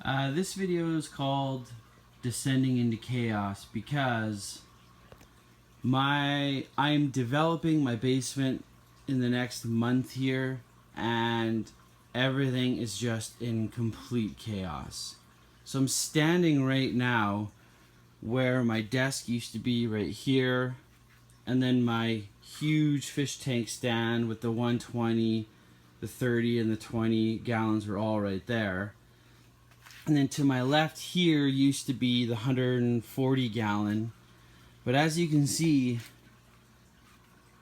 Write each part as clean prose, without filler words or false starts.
This video is called Descending into Chaos because I'm developing my basement in the next month here, and everything is just in complete chaos. So I'm standing right now where my desk used to be, right here, and then my huge fish tank stand with the 120, the 30, and the 20 gallons were all right there. And then to my left here used to be the 140 gallon. But as you can see,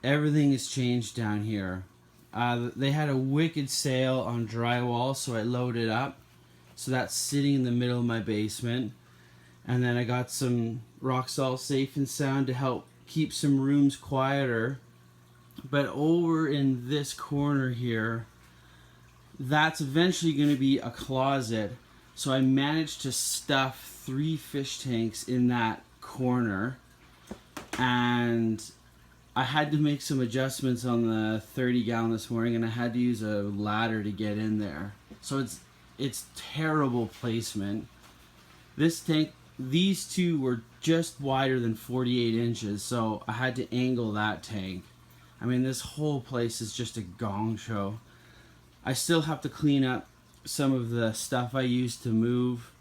everything has changed down here. They had a wicked sale on drywall, so I loaded up. So that's sitting in the middle of my basement. And then I got some rock salt safe and sound to help keep some rooms quieter. But over in this corner here, that's eventually going to be a closet. So I managed to stuff 3 fish tanks in that corner, and I had to make some adjustments on the 30 gallon this morning, and I had to use a ladder to get in there. So it's terrible placement. This tank, these two were just wider than 48 inches, so I had to angle that tank. I mean, this whole place is just a gong show. I still have to clean up some of the stuff I used to move,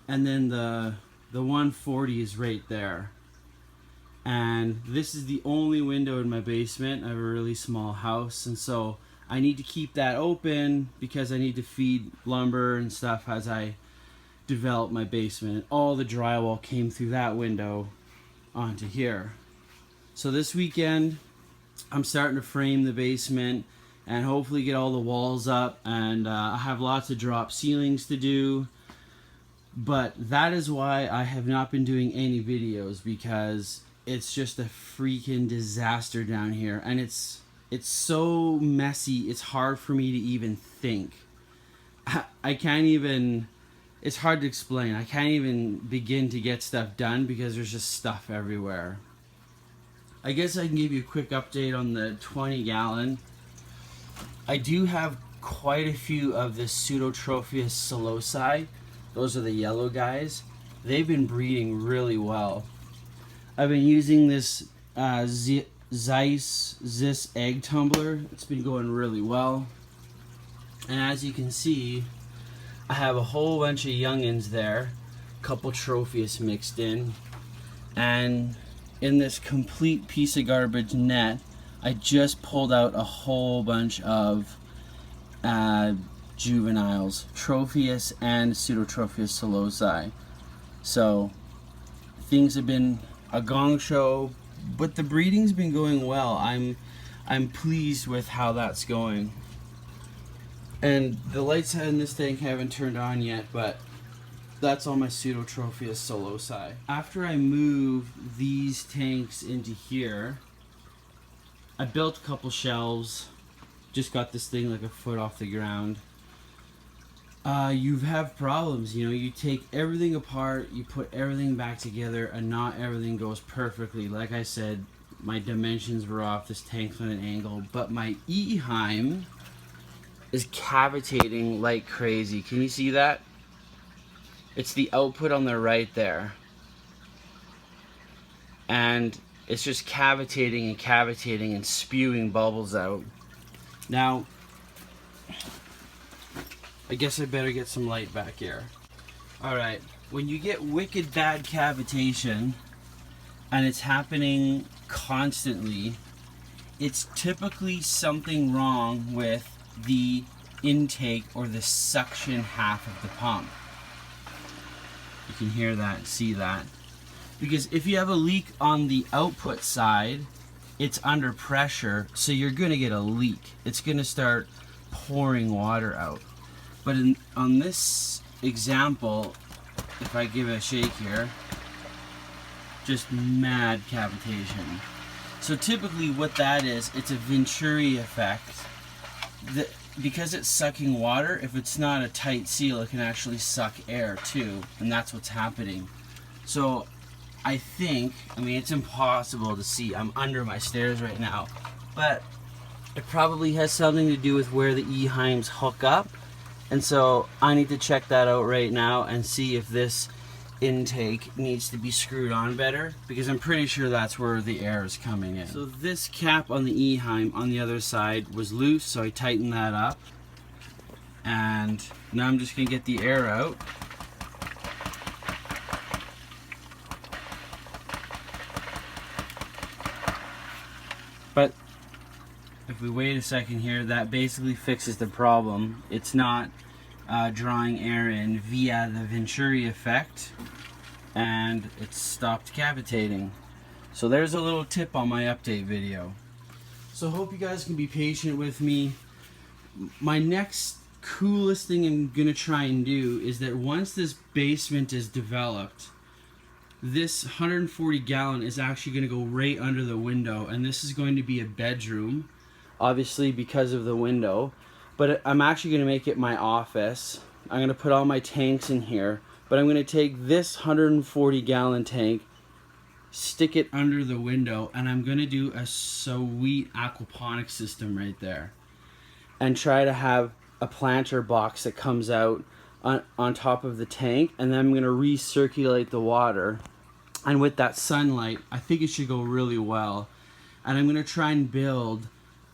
and then the 140 is right there. And this is the only window in my basement. I have a really small house, and so I need to keep that open because I need to feed lumber and stuff as I develop my basement. All the drywall came through that window onto here. So this weekend I'm starting to frame the basement and hopefully get all the walls up, and I have lots of drop ceilings to do. But that is why I have not been doing any videos, because it's just a freaking disaster down here, and it's so messy, it's hard for me to even think. I can't even, it's hard to explain. I can't even begin to get stuff done because there's just stuff everywhere. I guess I can give you a quick update on the 20 gallon. I do have quite a few of the Pseudotropheus solosi. Those are the yellow guys. They've been breeding really well. I've been using this Zeiss egg tumbler. It's been going really well. And as you can see, I have a whole bunch of youngins there. A couple Tropheus mixed in. And in this complete piece of garbage net, I just pulled out a whole bunch of juveniles, Tropheus and Pseudotropheus solosi. So things have been a gong show, but the breeding's been going well. I'm pleased with how that's going. And the lights in this tank haven't turned on yet, but that's all my Pseudotropheus solosi. After I move these tanks into here, I built a couple shelves. Just got this thing like a foot off the ground. You have problems, you know, you take everything apart, you put everything back together, and not everything goes perfectly. Like I said, my dimensions were off, this tank's on an angle, but my Eheim is cavitating like crazy. Can you see that? It's the output on the right there. And it's just cavitating and cavitating and spewing bubbles out. Now, I guess I better get some light back here. Alright, when you get wicked bad cavitation, and it's happening constantly, it's typically something wrong with the intake or the suction half of the pump. You can hear that and see that. Because if you have a leak on the output side, it's under pressure, so you're going to get a leak. It's going to start pouring water out. But on this example, if I give it a shake here, just mad cavitation. So typically what that is, it's a Venturi effect. Because it's sucking water, if it's not a tight seal, it can actually suck air too, and that's what's happening. So I think, I mean, it's impossible to see. I'm under my stairs right now, but it probably has something to do with where the Eheims hook up And so I need to check that out right now and see if this intake needs to be screwed on better, because I'm pretty sure that's where the air is coming in. So this cap on the Eheim on the other side was loose, so I tightened that up. And now I'm just gonna get the air out. But if we wait a second here, that basically fixes the problem. It's not drawing air in via the Venturi effect, and it's stopped cavitating. So there's a little tip on my update video. So hope you guys can be patient with me. My next coolest thing I'm gonna try and do is that once this basement is developed, this 140 gallon is actually going to go right under the window, and this is going to be a bedroom, obviously because of the window, but I'm actually going to make it my office. I'm going to put all my tanks in here, but I'm going to take this 140 gallon tank, stick it under the window, and I'm going to do a sweet aquaponics system right there, and try to have a planter box that comes out on top of the tank, and then I'm going to recirculate the water. And with that sunlight, I think it should go really well. And I'm going to try and build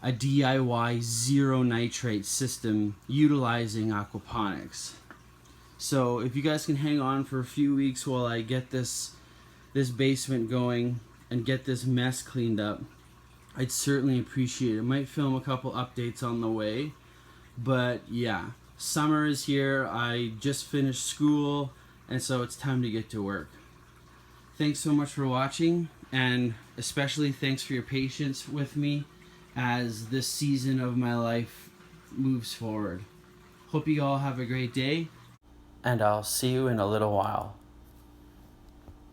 a DIY zero nitrate system utilizing aquaponics. So if you guys can hang on for a few weeks while I get this basement going and get this mess cleaned up, I'd certainly appreciate it. I might film a couple updates on the way. But yeah, summer is here. I just finished school, and so it's time to get to work. Thanks so much for watching, and especially thanks for your patience with me as this season of my life moves forward. Hope you all have a great day, and I'll see you in a little while.